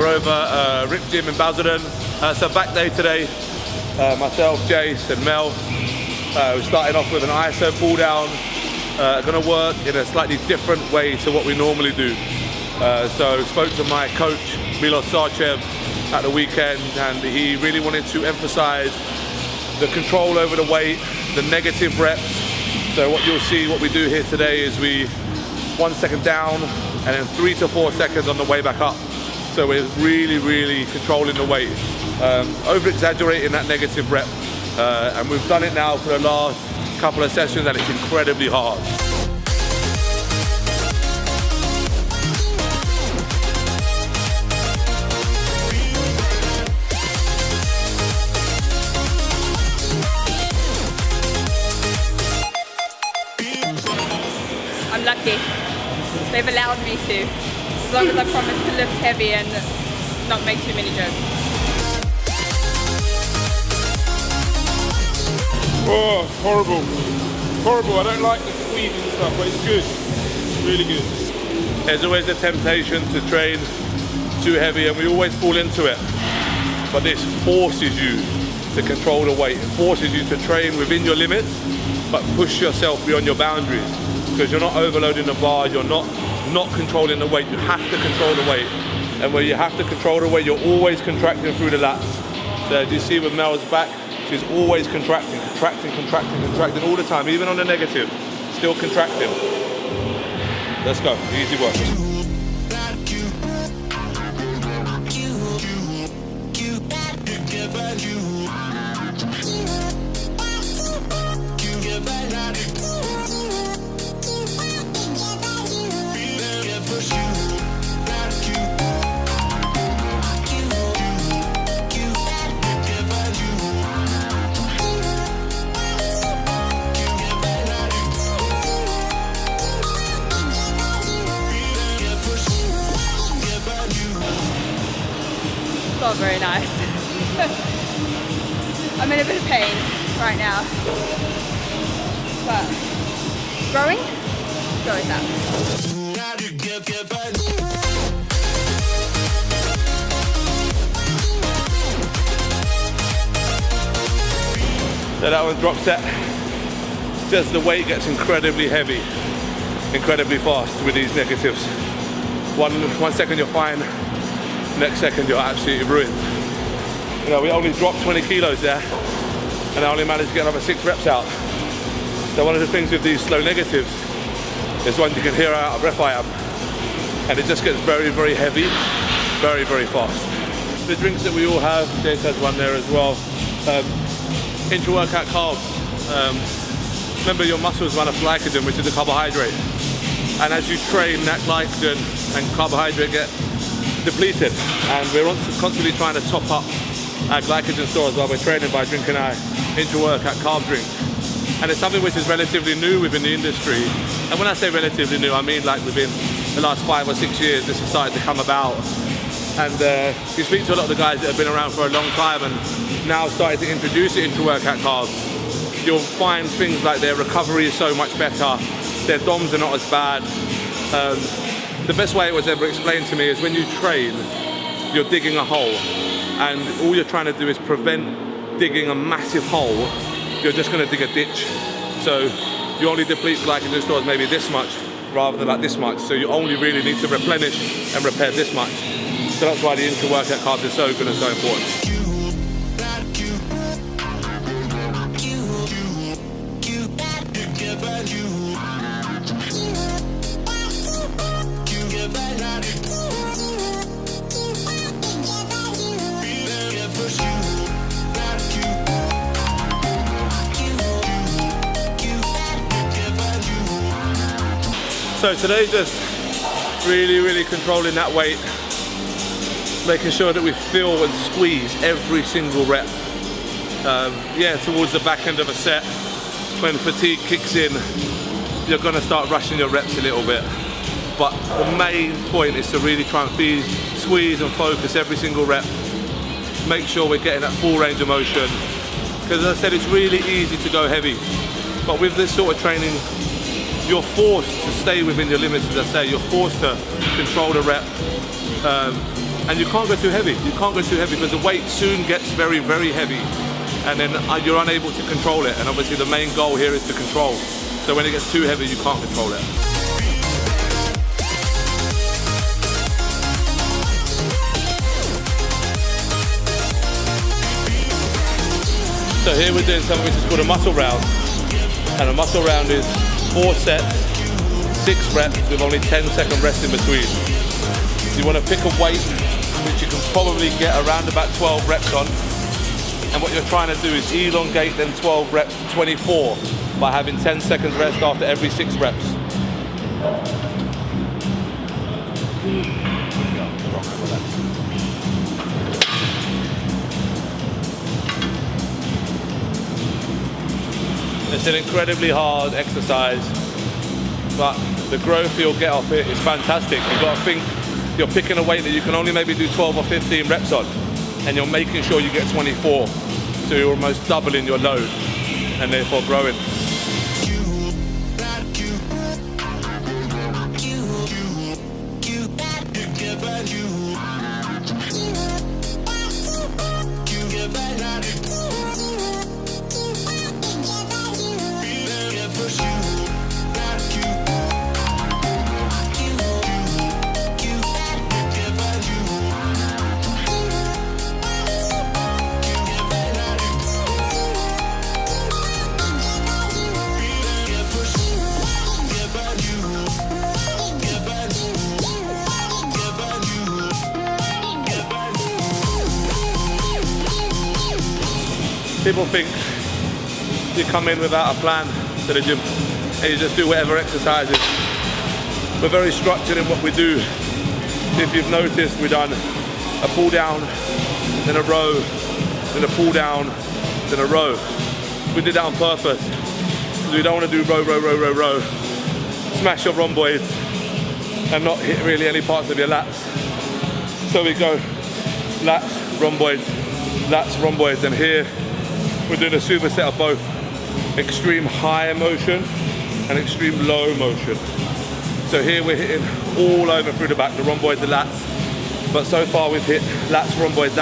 We're over Rip Gym in Basildon. So back day today. Myself, Jace and Mel. We're starting off with an ISO pull down. Going to work in a slightly different way to what we normally do. So spoke to my coach, Milos Sarchev, at the weekend, and he really wanted to emphasize the control over the weight, the negative reps. So what you'll see, what we do here today is we 1 second down and then 3 to 4 seconds on the way back up. So we're really controlling the weight, over-exaggerating that negative rep. And we've done it now for the last couple of sessions and it's incredibly hard. I'm lucky. They've allowed me to, as long as I promise to lift heavy and not make too many jokes. Oh, horrible. Horrible. I don't like the squeeze and stuff, but it's good. It's really good. There's always a temptation to train too heavy and we always fall into it. But this forces you to control the weight. It forces you to train within your limits, but push yourself beyond your boundaries. Because you're not overloading the bar, you're not controlling the weight. You have to control the weight. And where you have to control the weight, you're always contracting through the lats. So do you see with Mel's back? She's always contracting all the time, even on the negative, still contracting. Let's go, easy work. Not very nice. I'm in a bit of pain right now, but growing? Go with that. So that one's drop set. Just the weight gets incredibly heavy, incredibly fast with these negatives. One second you're fine, next second you're absolutely ruined. You know, we only dropped 20 kilos there and I only managed to get another 6 reps out. So one of the things with these slow negatives is one you can hear how out of breath I am, and it just gets very heavy, very fast. The drinks that we all have, Jace has one there as well. Intra-workout carbs. Remember, your muscles run off glycogen, which is a carbohydrate. And as you train, that glycogen and carbohydrate get depleted. And we're constantly trying to top up our glycogen stores while we're training by drinking our intra-workout carb drink. And it's something which is relatively new within the industry. And when I say relatively new, I mean like within the last 5 or 6 years, this has started to come about. And you speak to a lot of the guys that have been around for a long time and now started to introduce the intra-workout carbs. You'll find things like their recovery is so much better, their DOMs are not as bad. The best way it was ever explained to me is when you train, you're digging a hole, and all you're trying to do is prevent digging a massive hole. You're just going to dig a ditch. So you only deplete glycogen stores maybe this much rather than like this much. So you only really need to replenish and repair this much. So that's why the intra-workout carbs are so good and so important. So today's just really controlling that weight, making sure that we feel and squeeze every single rep. Yeah, towards the back end of a set, when fatigue kicks in, you're going to start rushing your reps a little bit. But the main point is to really try and squeeze and focus every single rep. Make sure we're getting that full range of motion. Because as I said, it's really easy to go heavy. But with this sort of training, you're forced to stay within your limits, as I say. You're forced to control the rep. And you can't go too heavy. You can't go too heavy because the weight soon gets very, very heavy. And then you're unable to control it. And obviously the main goal here is to control. So when it gets too heavy, you can't control it. So here we're doing something which is called a muscle round. And a muscle round is 4 sets, 6 reps with only 10-second rest in between. You want to pick a weight which you can probably get around about 12 reps on. And what you're trying to do is elongate them 12 reps to 24 by having 10 seconds rest after every 6 reps. It's an incredibly hard exercise, but the growth you'll get off it is fantastic. You've got to think you're picking a weight that you can only maybe do 12 or 15 reps on, and you're making sure you get 24. So you're almost doubling your load and therefore growing. People think you come in without a plan to the gym and you just do whatever exercises. We're very structured in what we do. If you've noticed, we've done a pull down, then a row, then a pull down, then a row. We did that on purpose. We don't want to do row, row, row, row, row. Smash your rhomboids and not hit really any parts of your lats. So we go lats, rhomboids, and here we're doing a superset of both extreme high motion and extreme low motion. So here we're hitting all over through the back, the rhomboids, the lats. But so far we've hit lats, rhomboids.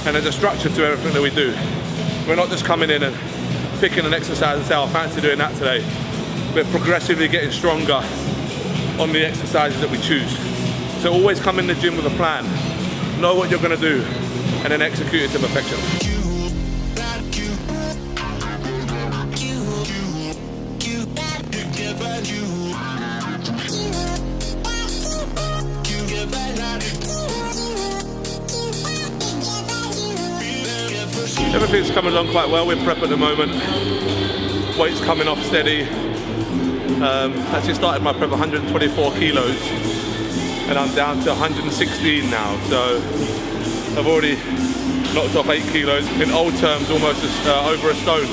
And there's a structure to everything that we do. We're not just coming in and picking an exercise and say, oh, I fancy doing that today. We're progressively getting stronger on the exercises that we choose. So always come in the gym with a plan. Know what you're gonna do and then execute it to perfection. Everything's coming along quite well with prep at the moment. Weight's coming off steady. Actually started my prep 124 kilos and I'm down to 116 now. So I've already knocked off 8 kilos. In old terms, almost over a stone.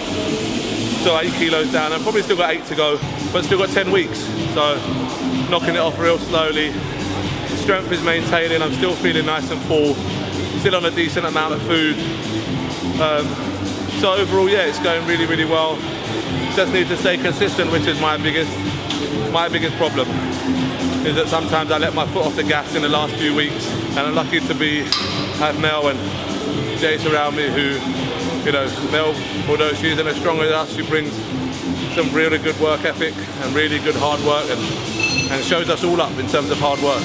So 8 kilos down. I've probably still got 8 to go, but still got 10 weeks. So knocking it off real slowly. Strength is maintaining. I'm still feeling nice and full. Still on a decent amount of food. So overall, yeah, it's going really, really well. Just need to stay consistent, which is my biggest problem. Is that sometimes I let my foot off the gas in the last few weeks, and I'm lucky to have Mel and Jace around me who, you know, Mel, although she isn't as strong as us, she brings some really good work ethic and really good hard work and shows us all up in terms of hard work.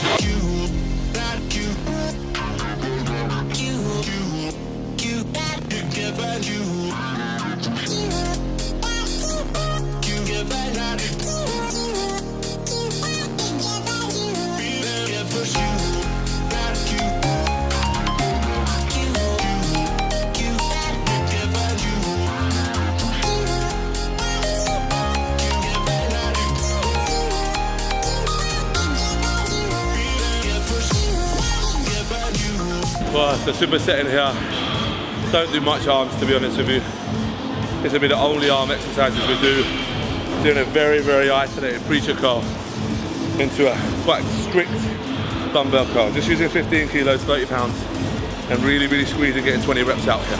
Well, it's a superset in here. Don't do much arms, to be honest with you. This will be the only arm exercises we do. Doing a very, very isolated preacher curl into a quite strict dumbbell curl. Just using 15 kilos, 30 pounds, and really, really squeezing, getting 20 reps out here.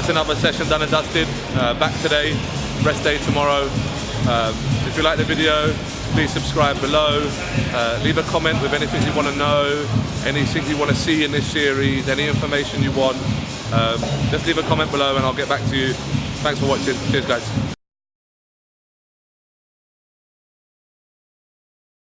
that's another session done and dusted. Back today, rest day tomorrow. If you like the video, please subscribe below. Leave a comment with anything you want to know, anything you want to see in this series, any information you want. Just leave a comment below and I'll get back to you. Thanks for watching. Cheers guys.